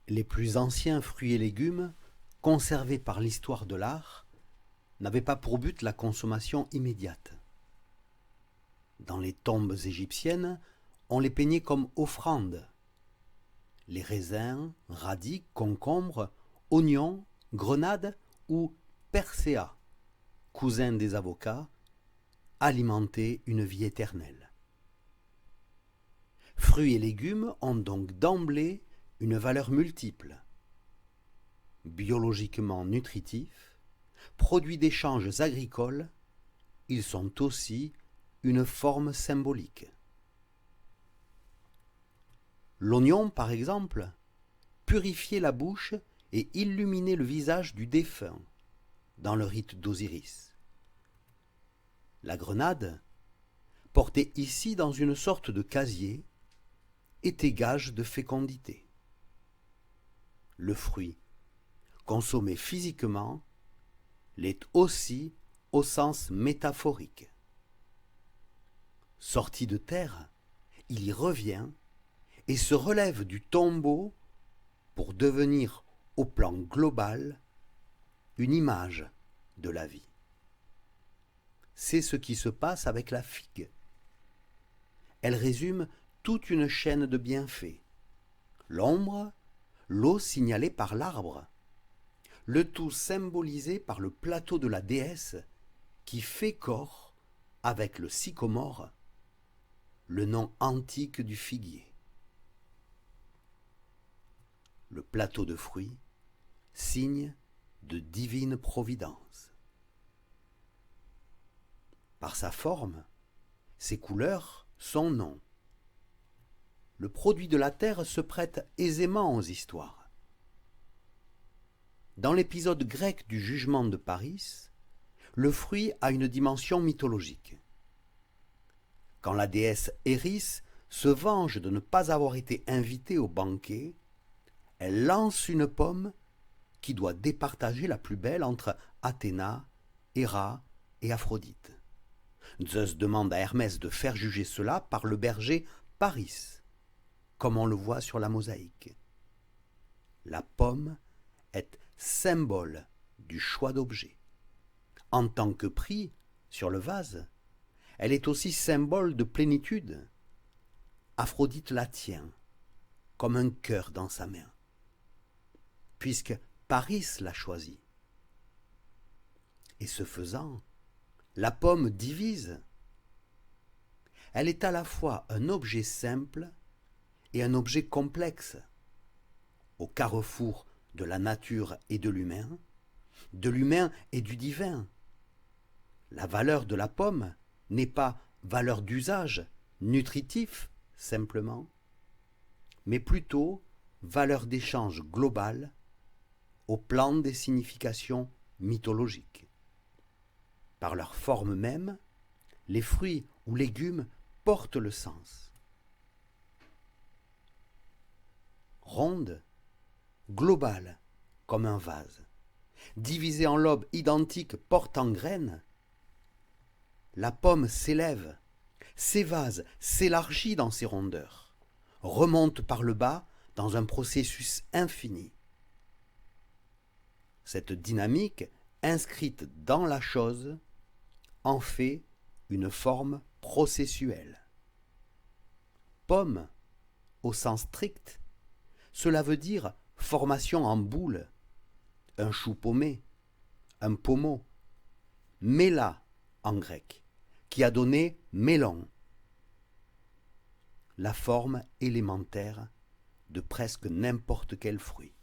Les plus anciens fruits et légumes, conservés par l'histoire de l'art, n'avaient pas pour but la consommation immédiate. Dans les tombes égyptiennes, on les peignait comme offrandes. Les raisins, radis, concombres, oignons, grenades ou perséas, cousins des avocats, alimentaient une vie éternelle. Fruits et légumes ont donc d'emblée une valeur multiple. Biologiquement nutritifs, produits d'échanges agricoles, ils sont aussi une forme symbolique. L'oignon, par exemple, purifiait la bouche et illuminait le visage du défunt dans le rite d'Osiris. La grenade, portée ici dans une sorte de casier, était gage de fécondité. Le fruit, consommé physiquement, l'est aussi au sens métaphorique. Sorti de terre, il y revient et se relève du tombeau pour devenir, au plan global, une image de la vie. C'est ce qui se passe avec la figue. Elle résume toute une chaîne de bienfaits. L'ombre, l'eau signalée par l'arbre, le tout symbolisé par le plateau de la déesse qui fait corps avec le sycomore, le nom antique du figuier. Le plateau de fruits, signe de divine providence. Par sa forme, ses couleurs, son nom, le produit de la terre se prête aisément aux histoires. Dans l'épisode grec du jugement de Paris, le fruit a une dimension mythologique. Quand la déesse Éris se venge de ne pas avoir été invitée au banquet, elle lance une pomme qui doit départager la plus belle entre Athéna, Héra et Aphrodite. Zeus demande à Hermès de faire juger cela par le berger Paris, comme on le voit sur la mosaïque. La pomme est symbole du choix d'objet. En tant que prix sur le vase, elle est aussi symbole de plénitude. Aphrodite la tient comme un cœur dans sa main, puisque Paris l'a choisi. Et ce faisant, la pomme divise. Elle est à la fois un objet simple et un objet complexe, au carrefour de la nature et de l'humain et du divin. La valeur de la pomme n'est pas valeur d'usage, nutritif simplement, mais plutôt valeur d'échange globale au plan des significations mythologiques. Par leur forme même, les fruits ou légumes portent le sens. Ronde, globale comme un vase, divisée en lobes identiques portant graines, la pomme s'élève, s'évase, s'élargit dans ses rondeurs, remonte par le bas dans un processus infini. Cette dynamique, inscrite dans la chose, en fait une forme processuelle. Pomme, au sens strict, cela veut dire formation en boule, un chou paumé, un pommeau, méla en grec, qui a donné mélon, la forme élémentaire de presque n'importe quel fruit.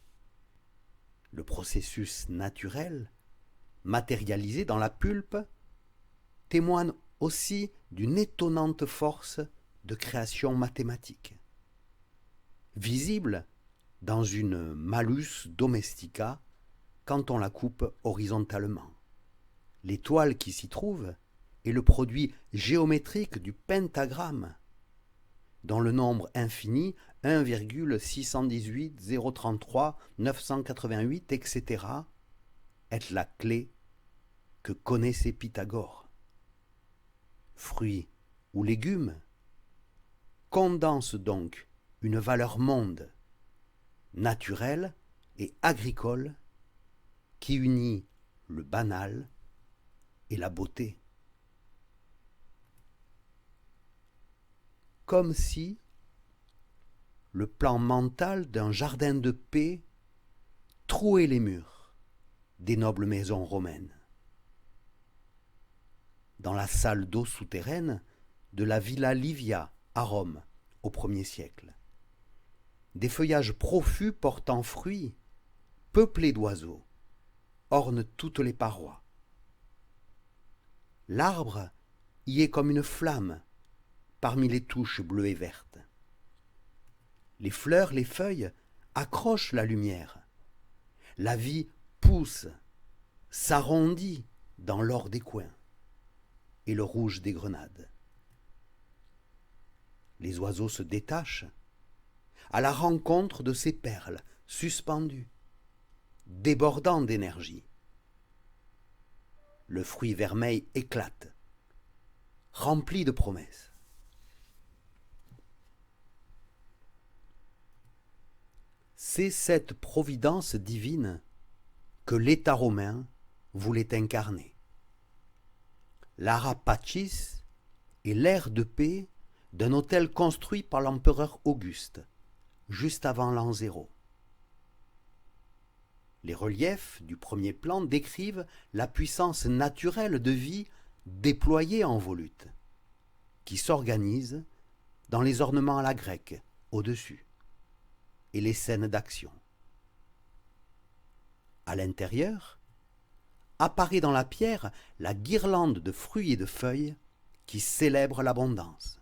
Le processus naturel, matérialisé dans la pulpe, témoigne aussi d'une étonnante force de création mathématique. Visible dans une Malus domestica quand on la coupe horizontalement. L'étoile qui s'y trouve est le produit géométrique du pentagramme, dont le nombre infini 1,618, 033, 988, etc. est la clé que connaissait Pythagore. Fruits ou légumes condensent donc une valeur monde, naturel et agricole qui unit le banal et la beauté. Comme si le plan mental d'un jardin de paix trouait les murs des nobles maisons romaines. Dans la salle d'eau souterraine de la Villa Livia à Rome au Ier siècle, des feuillages profus portant fruits, peuplés d'oiseaux, ornent toutes les parois. L'arbre y est comme une flamme parmi les touches bleues et vertes. Les fleurs, les feuilles accrochent la lumière. La vie pousse, s'arrondit dans l'or des coins et le rouge des grenades. Les oiseaux se détachent à la rencontre de ces perles suspendues, débordant d'énergie. Le fruit vermeil éclate, rempli de promesses. C'est cette providence divine que l'État romain voulait incarner. L'ara pacis est l'air de paix d'un hôtel construit par l'empereur Auguste, juste avant l'an 0. Les reliefs du premier plan décrivent la puissance naturelle de vie déployée en volute, qui s'organise dans les ornements à la grecque au-dessus et les scènes d'action. À l'intérieur, apparaît dans la pierre la guirlande de fruits et de feuilles qui célèbre l'abondance,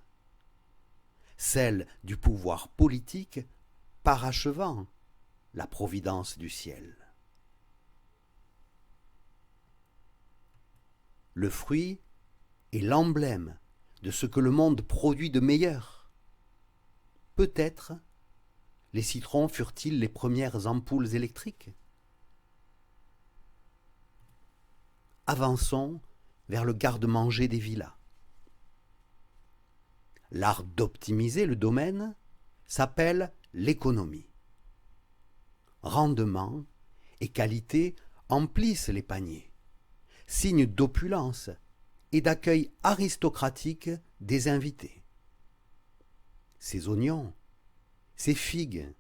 celle du pouvoir politique parachevant la providence du ciel. Le fruit est l'emblème de ce que le monde produit de meilleur. Peut-être les citrons furent-ils les premières ampoules électriques? Avançons vers le garde-manger des villas. L'art d'optimiser le domaine s'appelle l'économie. Rendement et qualité emplissent les paniers, signe d'opulence et d'accueil aristocratique des invités. Ces oignons, ces figues,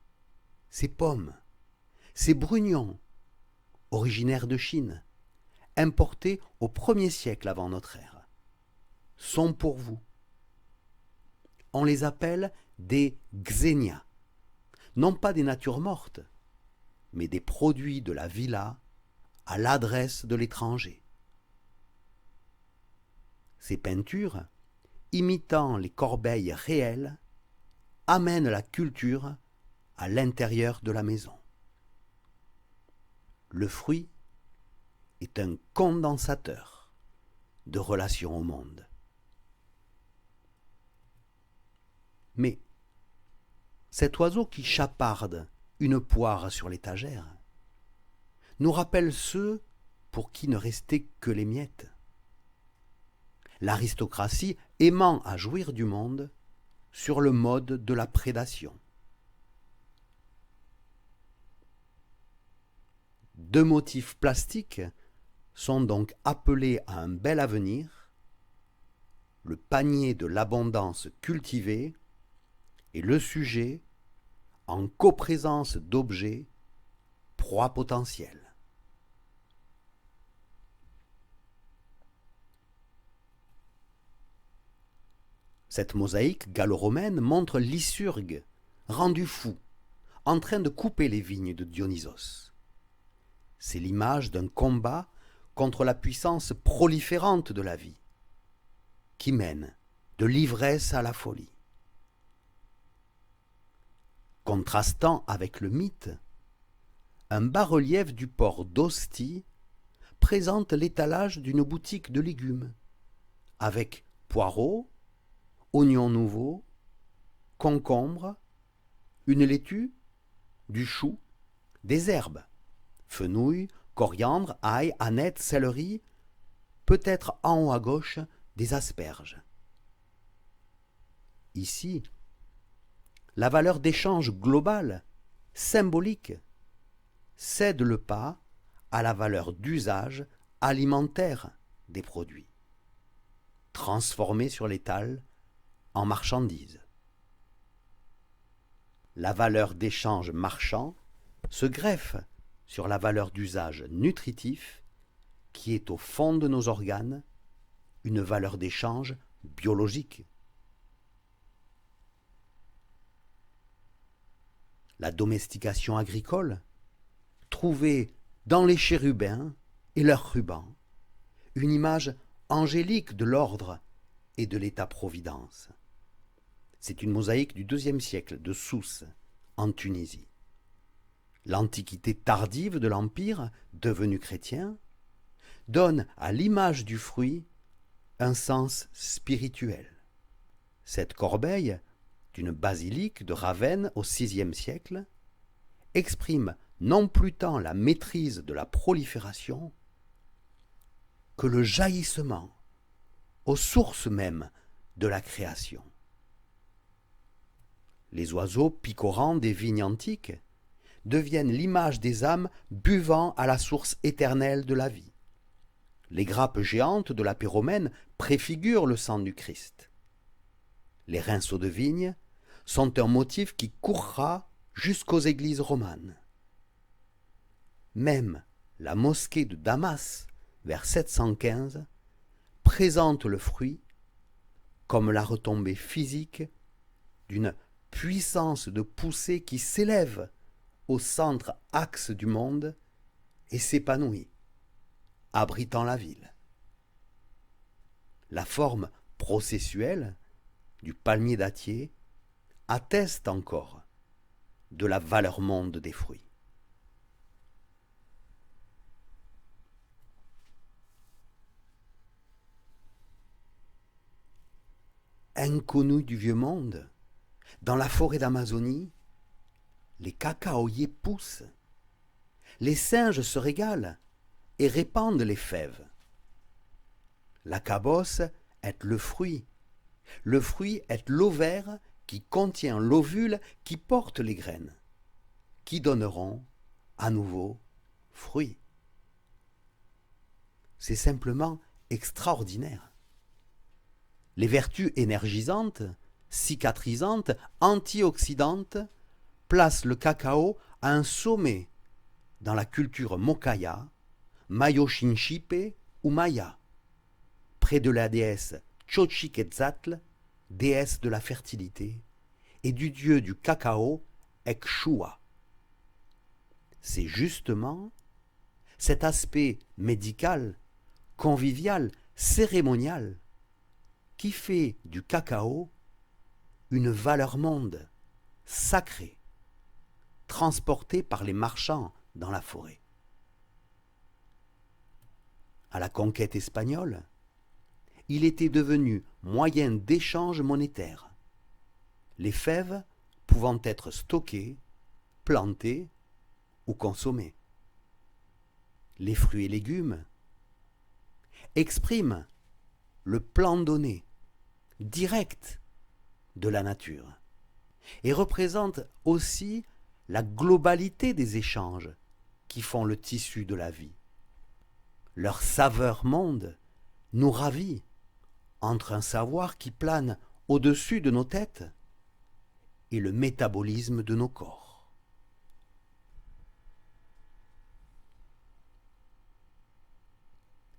ces pommes, ces brugnons, originaires de Chine, importés au 1er siècle avant notre ère, sont pour vous. On les appelle des xénias, non pas des natures mortes, mais des produits de la villa à l'adresse de l'étranger. Ces peintures, imitant les corbeilles réelles, amènent la culture à l'intérieur de la maison. Le fruit est un condensateur de relations au monde. Mais cet oiseau qui chaparde une poire sur l'étagère nous rappelle ceux pour qui ne restait que les miettes. L'aristocratie aimant à jouir du monde sur le mode de la prédation. Deux motifs plastiques sont donc appelés à un bel avenir, le panier de l'abondance cultivée et le sujet en coprésence d'objets proie potentielle. Cette mosaïque gallo-romaine montre Lycurgue, rendu fou, en train de couper les vignes de Dionysos. C'est l'image d'un combat contre la puissance proliférante de la vie, qui mène de l'ivresse à la folie. Contrastant avec le mythe, un bas-relief du port d'Ostie présente l'étalage d'une boutique de légumes, avec poireaux, oignons nouveaux, concombres, une laitue, du chou, des herbes, fenouil, coriandre, ail, aneth, céleri, peut-être en haut à gauche des asperges. Ici, la valeur d'échange globale symbolique, cède le pas à la valeur d'usage alimentaire des produits, transformés sur l'étal en marchandises. La valeur d'échange marchand se greffe sur la valeur d'usage nutritif qui est au fond de nos organes, une valeur d'échange biologique. La domestication agricole trouvait dans les chérubins et leurs rubans une image angélique de l'ordre et de l'état-providence. C'est une mosaïque du IIe siècle de Sousse, en Tunisie. L'Antiquité tardive de l'Empire, devenu chrétien, donne à l'image du fruit un sens spirituel. Cette corbeille, d'une basilique de Ravenne au VIe siècle, exprime non plus tant la maîtrise de la prolifération que le jaillissement aux sources mêmes de la création. Les oiseaux picorants des vignes antiques deviennent l'image des âmes buvant à la source éternelle de la vie. Les grappes géantes de la paix romaine préfigurent le sang du Christ. Les rinceaux de vigne sont un motif qui courra jusqu'aux églises romanes. Même la mosquée de Damas, vers 715, présente le fruit comme la retombée physique d'une puissance de poussée qui s'élève au centre axe du monde et s'épanouit, abritant la ville. La forme processuelle du palmier dattier atteste encore de la valeur monde des fruits. Inconnus du vieux monde, dans la forêt d'Amazonie, les cacaoyers poussent, les singes se régalent et répandent les fèves. La cabosse est le fruit est l'ovaire qui contient l'ovule qui porte les graines, qui donneront à nouveau fruit. C'est simplement extraordinaire. Les vertus énergisantes, cicatrisantes, antioxydantes placent le cacao à un sommet dans la culture Mokaya, Mayo-Shinchipe ou Maya, près de la déesse Xochiquetzatl, déesse de la fertilité, et du dieu du cacao, Ekshua. C'est justement cet aspect médical, convivial, cérémonial, qui fait du cacao une valeur monde, sacrée, transportée par les marchands dans la forêt. À la conquête espagnole, il était devenu moyen d'échange monétaire, les fèves pouvant être stockées, plantées ou consommées. Les fruits et légumes expriment le plan donné, direct de la nature, et représentent aussi la globalité des échanges qui font le tissu de la vie. Leur saveur monde nous ravit entre un savoir qui plane au-dessus de nos têtes et le métabolisme de nos corps.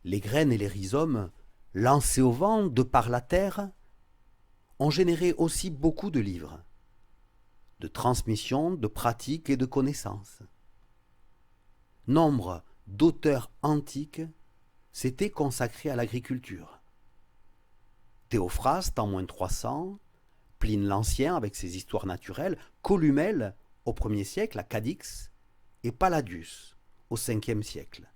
Les graines et les rhizomes, lancés au vent de par la terre, ont généré aussi beaucoup de livres, de transmissions, de pratiques et de connaissances. Nombre d'auteurs antiques s'étaient consacrés à l'agriculture. Théophraste en -300, Pline l'Ancien avec ses histoires naturelles, Columelle au 1er siècle à Cadix et Palladius au 5e siècle,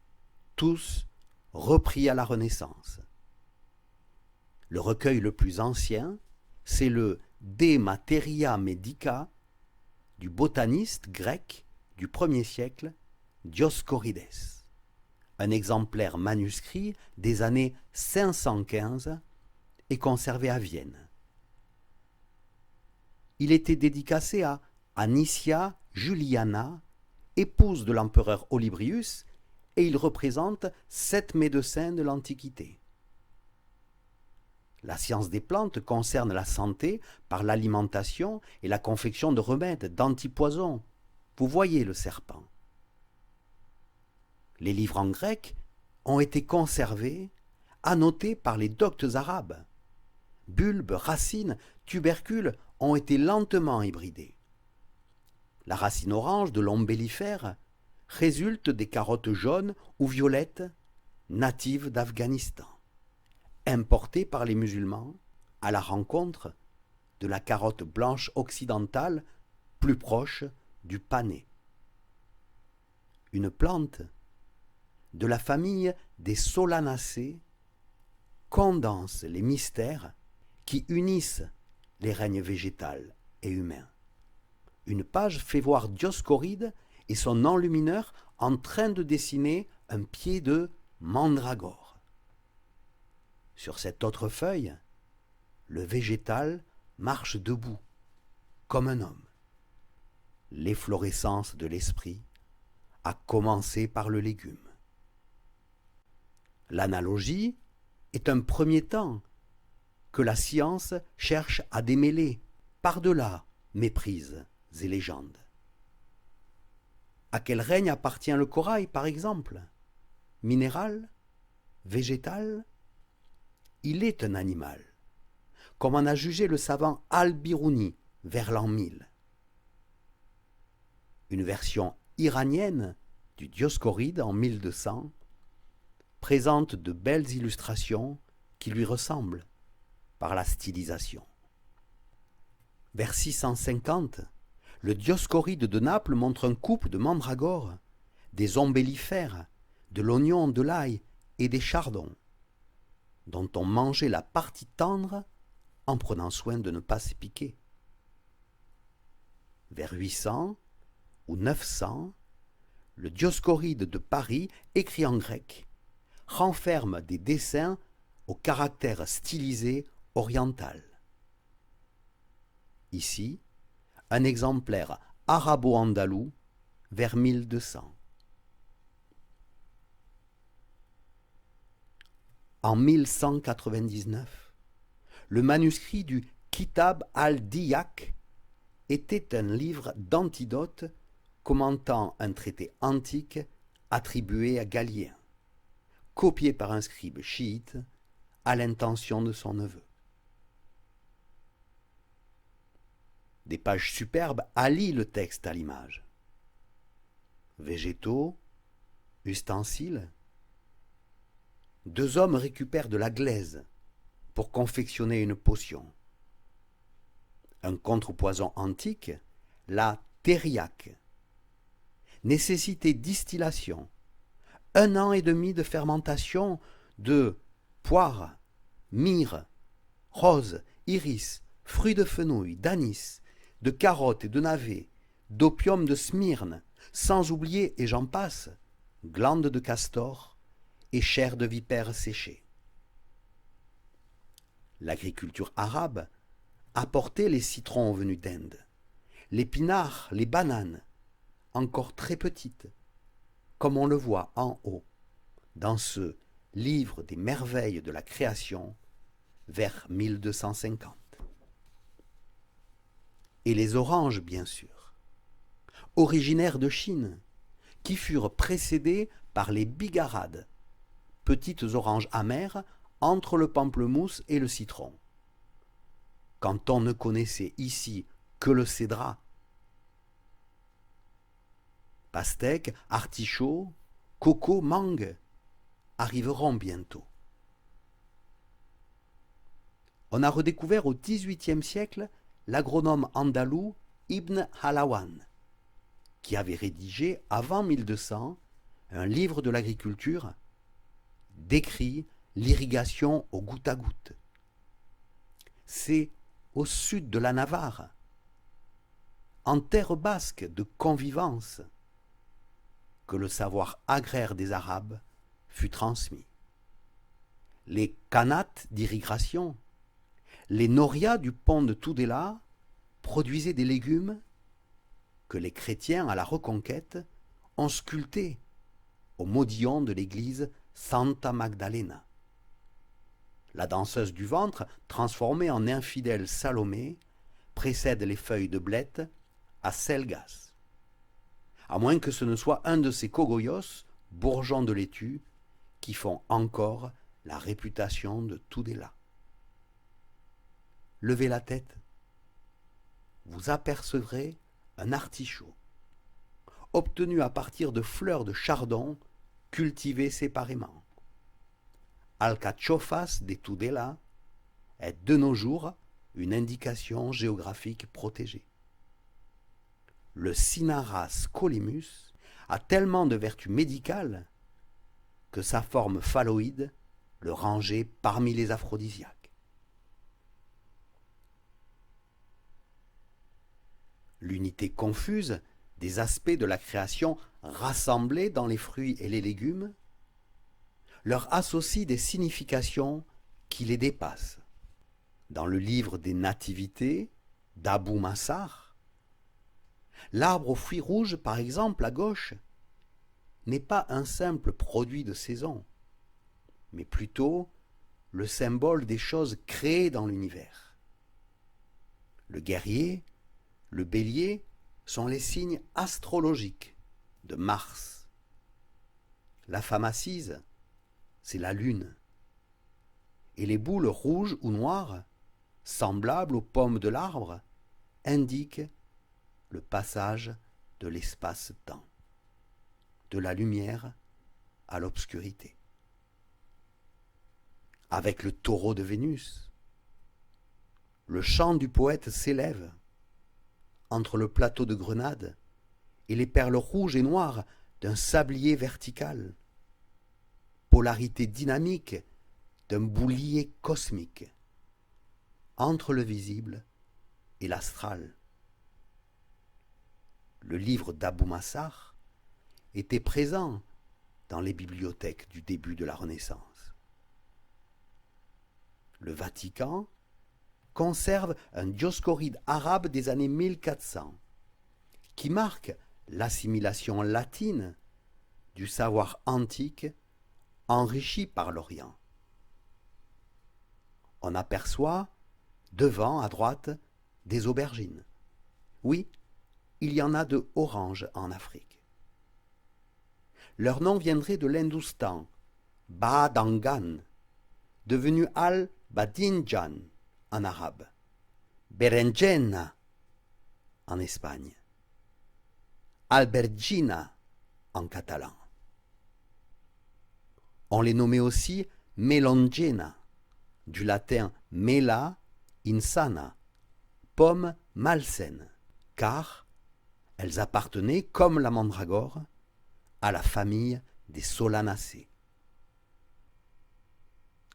tous repris à la Renaissance. Le recueil le plus ancien, c'est le De Materia Medica du botaniste grec du 1er siècle, Dioscorides, un exemplaire manuscrit des années 515 est conservé à Vienne. Il était dédicacé à Anicia Juliana, épouse de l'empereur Olybrius, et il représente 7 médecins de l'Antiquité. La science des plantes concerne la santé par l'alimentation et la confection de remèdes, d'antipoisons. Vous voyez le serpent. Les livres en grec ont été conservés, annotés par les doctes arabes. Bulbes, racines, tubercules ont été lentement hybridés. La racine orange de l'ombellifère résulte des carottes jaunes ou violettes natives d'Afghanistan, importées par les musulmans à la rencontre de la carotte blanche occidentale plus proche du panais. Une plante de la famille des Solanacées condense les mystères qui unissent les règnes végétal et humain. Une page fait voir Dioscoride et son enlumineur en train de dessiner un pied de mandragore. Sur cette autre feuille, le végétal marche debout, comme un homme. L'efflorescence de l'esprit a commencé par le légume. L'analogie est un premier temps que la science cherche à démêler par-delà méprises et légendes. À quel règne appartient le corail, par exemple? Minéral? Végétal? Il est un animal, comme en a jugé le savant Al-Biruni vers l'an 1000. Une version iranienne du Dioscoride en 1200 présente de belles illustrations qui lui ressemblent par la stylisation. Vers 650, le Dioscoride de Naples montre un couple de mandragores, des ombellifères, de l'oignon, de l'ail et des chardons, dont on mangeait la partie tendre en prenant soin de ne pas s'y piquer. Vers 800 ou 900, le Dioscoride de Paris, écrit en grec, renferme des dessins au caractère stylisé oriental. Ici, un exemplaire arabo-andalou vers 1200. En 1199, le manuscrit du Kitab al-Diyak était un livre d'antidotes commentant un traité antique attribué à Galien, copié par un scribe chiite à l'intention de son neveu. Des pages superbes allient le texte à l'image. Végétaux, ustensiles. 2 hommes récupèrent de la glaise pour confectionner une potion. Un contrepoison antique, la thériaque. Nécessité distillation. 1 an et demi de fermentation de poire, myrrhe, rose, iris, fruits de fenouil, d'anis, de carottes et de navets, d'opium de Smyrne, sans oublier, et j'en passe, glandes de castor et chair de vipère séchée. L'agriculture arabe apportait les citrons venus d'Inde, l'épinard, les bananes, encore très petites, comme on le voit en haut, dans ce livre des merveilles de la création, vers 1250. Et les oranges, bien sûr, originaires de Chine, qui furent précédées par les bigarades, petites oranges amères entre le pamplemousse et le citron. Quand on ne connaissait ici que le cédrat. Pastèques, artichauts, coco, mangue arriveront bientôt. On a redécouvert au XVIIIe siècle l'agronome andalou Ibn Halawan, qui avait rédigé avant 1200 un livre de l'agriculture décrit l'irrigation au goutte à goutte. C'est au sud de la Navarre, en terre basque de convivence, que le savoir agraire des Arabes fut transmis. Les kanates d'irrigation, les norias du pont de Tudela produisaient des légumes que les chrétiens à la Reconquête ont sculpté au modillon de l'église Santa Magdalena. La danseuse du ventre, transformée en infidèle Salomé, précède les feuilles de blette à Selgas. À moins que ce ne soit un de ces Cogoyos, bourgeons de laitue, qui font encore la réputation de Tudela. Levez la tête, vous apercevrez un artichaut, obtenu à partir de fleurs de chardon cultivées séparément. Alcachofas de Tudela est de nos jours une indication géographique protégée. Le Cinnaras colymus a tellement de vertus médicales que sa forme phalloïde le rangeait parmi les aphrodisiaques. L'unité confuse des aspects de la création rassemblés dans les fruits et les légumes leur associe des significations qui les dépassent. Dans le livre des Nativités d'Abou Massar, l'arbre aux fruits rouges, par exemple, à gauche, n'est pas un simple produit de saison, mais plutôt le symbole des choses créées dans l'univers. Le guerrier, le bélier sont les signes astrologiques de Mars. La femme assise, c'est la lune. Et les boules rouges ou noires, semblables aux pommes de l'arbre, indiquent le passage de l'espace-temps, de la lumière à l'obscurité. Avec le taureau de Vénus, le chant du poète s'élève entre le plateau de Grenade et les perles rouges et noires d'un sablier vertical, polarité dynamique d'un boulier cosmique, entre le visible et l'astral. Le livre d'Abou Massar était présent dans les bibliothèques du début de la Renaissance. Le Vatican conserve un dioscoride arabe des années 1400 qui marque l'assimilation latine du savoir antique enrichi par l'Orient. On aperçoit devant, à droite, des aubergines. Oui, il y en a de oranges en Afrique. Leur nom viendrait de l'Hindoustan, Badangan, devenu al-Badinjan en arabe, Berenjena en Espagne, Albergina en catalan. On les nommait aussi melongena, du latin mela insana, pomme malsaine, car elles appartenaient, comme la mandragore, à la famille des solanacées.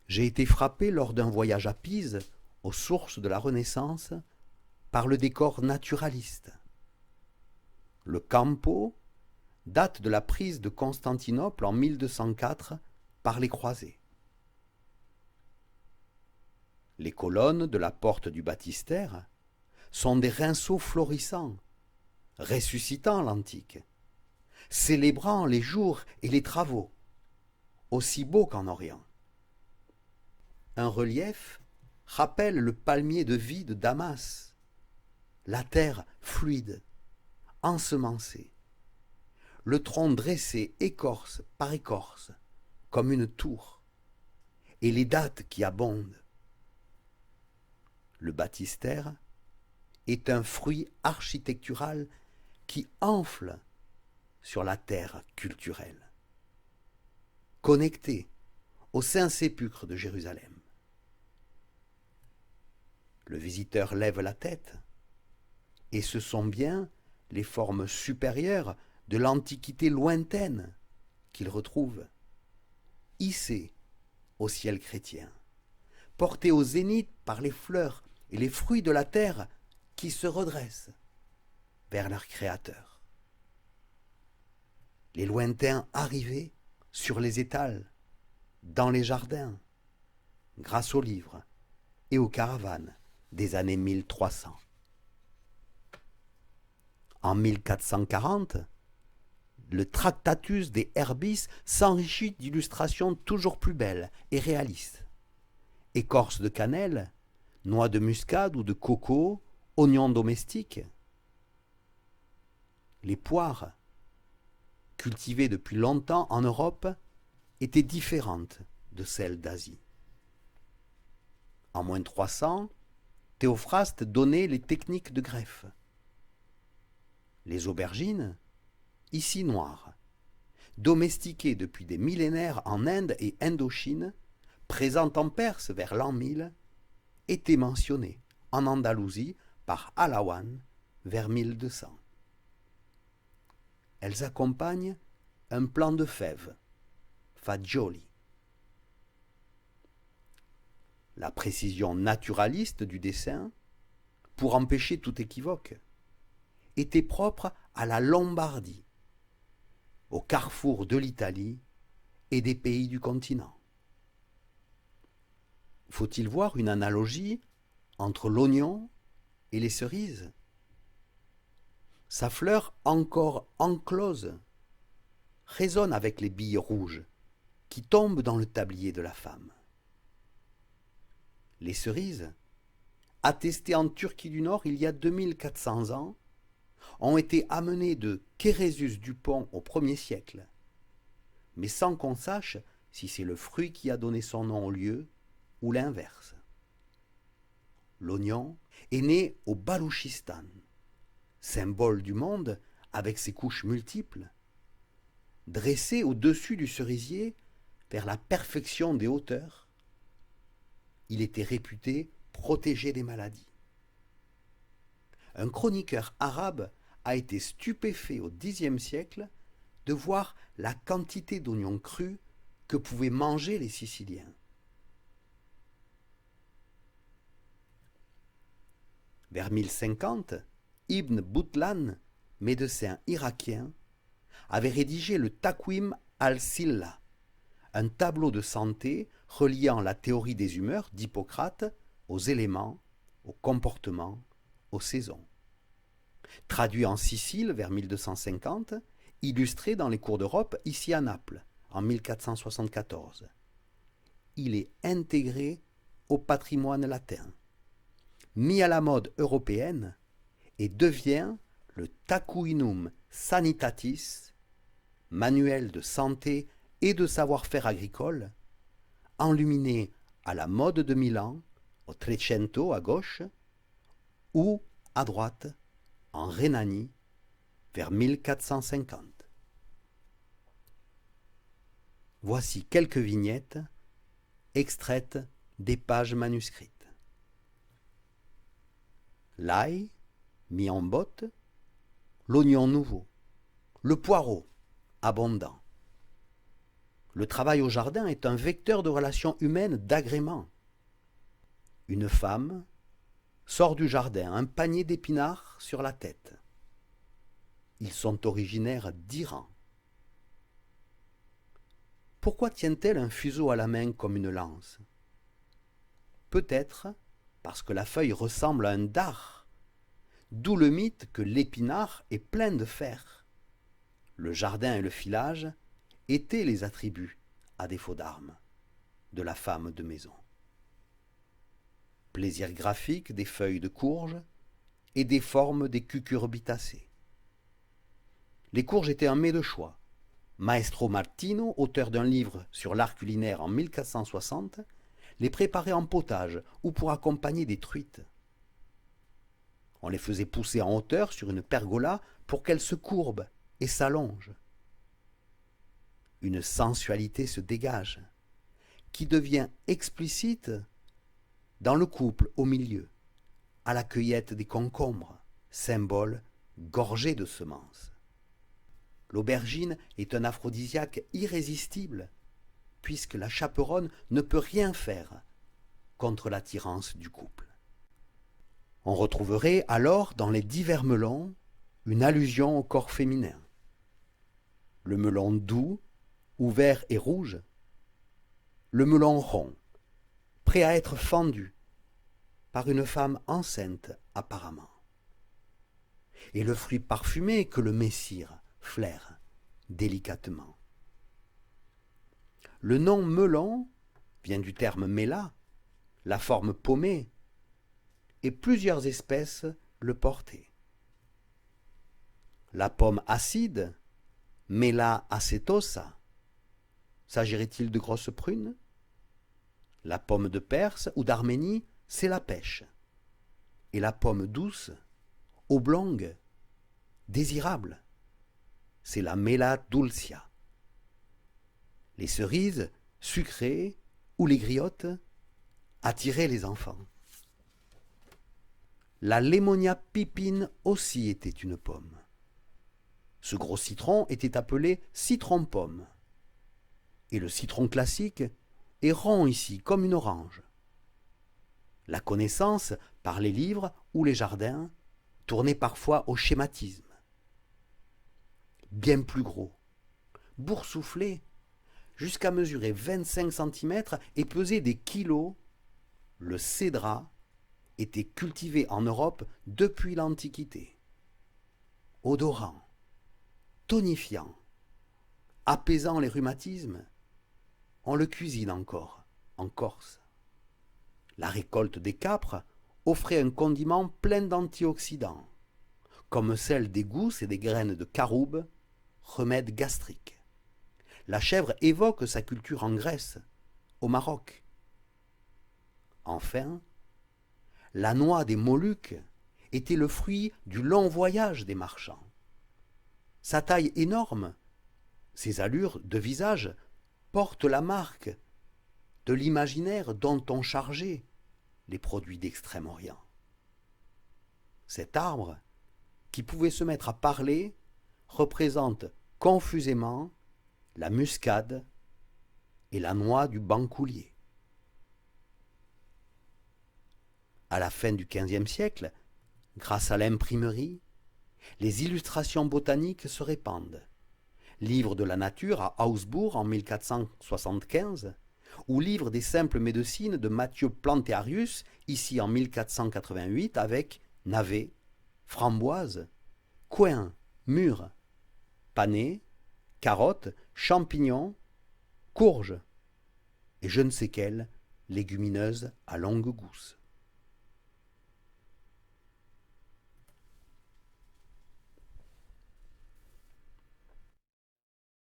J'ai été frappé lors d'un voyage à Pise, aux sources de la Renaissance, par le décor naturaliste. Le Campo date de la prise de Constantinople en 1204 par les croisés. Les colonnes de la porte du baptistère sont des rinceaux florissants, ressuscitant l'antique, célébrant les jours et les travaux, aussi beaux qu'en Orient. Un relief rappelle le palmier de vie de Damas, la terre fluide, ensemencée, le tronc dressé écorce par écorce, comme une tour, et les dattes qui abondent. Le baptistère est un fruit architectural qui enfle sur la terre culturelle, connecté au Saint-Sépulcre de Jérusalem. Le visiteur lève la tête, et ce sont bien les formes supérieures de l'Antiquité lointaine qu'il retrouve, hissées au ciel chrétien, portées au zénith par les fleurs et les fruits de la terre qui se redressent vers leur Créateur. Les lointains arrivés sur les étals, dans les jardins, grâce aux livres et aux caravanes des années 1300. En 1440, le Tractatus de Herbis s'enrichit d'illustrations toujours plus belles et réalistes. Écorce de cannelle, noix de muscade ou de coco, oignons domestiques. Les poires, cultivées depuis longtemps en Europe, étaient différentes de celles d'Asie. En moins 300, Théophraste donnait les techniques de greffe. Les aubergines, ici noires, domestiquées depuis des millénaires en Inde et Indochine, présentes en Perse vers l'an 1000, étaient mentionnées en Andalousie par Alawan vers 1200. Elles accompagnent un plant de fèves, fagioli. La précision naturaliste du dessin, pour empêcher tout équivoque, était propre à la Lombardie, au carrefour de l'Italie et des pays du continent. Faut-il voir une analogie entre l'oignon et les cerises? Sa fleur encore enclose résonne avec les billes rouges qui tombent dans le tablier de la femme. Les cerises, attestées en Turquie du Nord il y a 2400 ans, ont été amenées de Kérésus du Pont au 1er siècle, mais sans qu'on sache si c'est le fruit qui a donné son nom au lieu ou l'inverse. L'oignon est né au Balouchistan, symbole du monde avec ses couches multiples, dressé au-dessus du cerisier vers la perfection des hauteurs. Il était réputé protéger des maladies. Un chroniqueur arabe a été stupéfait au Xe siècle de voir la quantité d'oignons crus que pouvaient manger les Siciliens. Vers 1050, Ibn Boutlan, médecin irakien, avait rédigé le Taqwim al-Silla, un tableau de santé reliant la théorie des humeurs d'Hippocrate aux éléments, au comportement, aux saisons. Traduit en Sicile vers 1250, illustré dans les cours d'Europe ici à Naples en 1474. Il est intégré au patrimoine latin, mis à la mode européenne et devient le Tacuinum Sanitatis, manuel de santé et de savoir-faire agricole, enluminé à la mode de Milan, au Trecento à gauche, ou à droite, en Rhénanie, vers 1450. Voici quelques vignettes extraites des pages manuscrites. L'ail, mis en botte, l'oignon nouveau, le poireau, abondant. Le travail au jardin est un vecteur de relations humaines d'agrément. Une femme sort du jardin, un panier d'épinards sur la tête. Ils sont originaires d'Iran. Pourquoi tient-elle un fuseau à la main comme une lance? Peut-être parce que la feuille ressemble à un dard, d'où le mythe que l'épinard est plein de fer. Le jardin et le filage étaient les attributs, à défaut d'armes, de la femme de maison. Plaisir graphique des feuilles de courge et des formes des cucurbitacées. Les courges étaient un mets de choix. Maestro Martino, auteur d'un livre sur l'art culinaire en 1460, les préparait en potage ou pour accompagner des truites. On les faisait pousser en hauteur sur une pergola pour qu'elles se courbent et s'allongent. Une sensualité se dégage, qui devient explicite dans le couple au milieu, à la cueillette des concombres, symbole gorgé de semences. L'aubergine est un aphrodisiaque irrésistible, puisque la chaperonne ne peut rien faire contre l'attirance du couple. On retrouverait alors dans les divers melons une allusion au corps féminin. Le melon doux, ouvert et rouge, le melon rond, prêt à être fendu par une femme enceinte apparemment. et le fruit parfumé que le messire flaire délicatement. Le nom melon vient du terme méla, la forme pommée, et plusieurs espèces le portaient. La pomme acide, Mela acetosa, s'agirait-il de grosses prunes? La pomme de Perse ou d'Arménie, c'est la pêche. Et la pomme douce, oblongue, désirable, c'est la Mela dulcia. Les cerises, sucrées, ou les griottes, attiraient les enfants. La Lémonia pipine aussi était une pomme. Ce gros citron était appelé citron-pomme. Et le citron classique est rond ici, comme une orange. La connaissance, par les livres ou les jardins, tournait parfois au schématisme. Bien plus gros, boursouflé, jusqu'à mesurer 25 cm et peser des kilos, le cédrat était cultivé en Europe depuis l'Antiquité. Odorant, tonifiant, apaisant les rhumatismes, on le cuisine encore en Corse. La récolte des câpres offrait un condiment plein d'antioxydants, comme celle des gousses et des graines de caroube, remède gastrique. La chèvre évoque sa culture en Grèce, au Maroc. Enfin, la noix des Moluques était le fruit du long voyage des marchands. Sa taille énorme, ses allures de visage portent la marque de l'imaginaire dont on chargeait les produits d'Extrême-Orient. Cet arbre, qui pouvait se mettre à parler, représente confusément la muscade et la noix du bancoulier. À la fin du XVe siècle, grâce à l'imprimerie, les illustrations botaniques se répandent. Livre de la nature à Augsbourg en 1475, ou livre des simples médecines de Mathieu Plantearius, ici en 1488, avec navet, framboise, coing, mûre, panais, carottes, champignons, courges et je ne sais quelle légumineuse à longue gousse.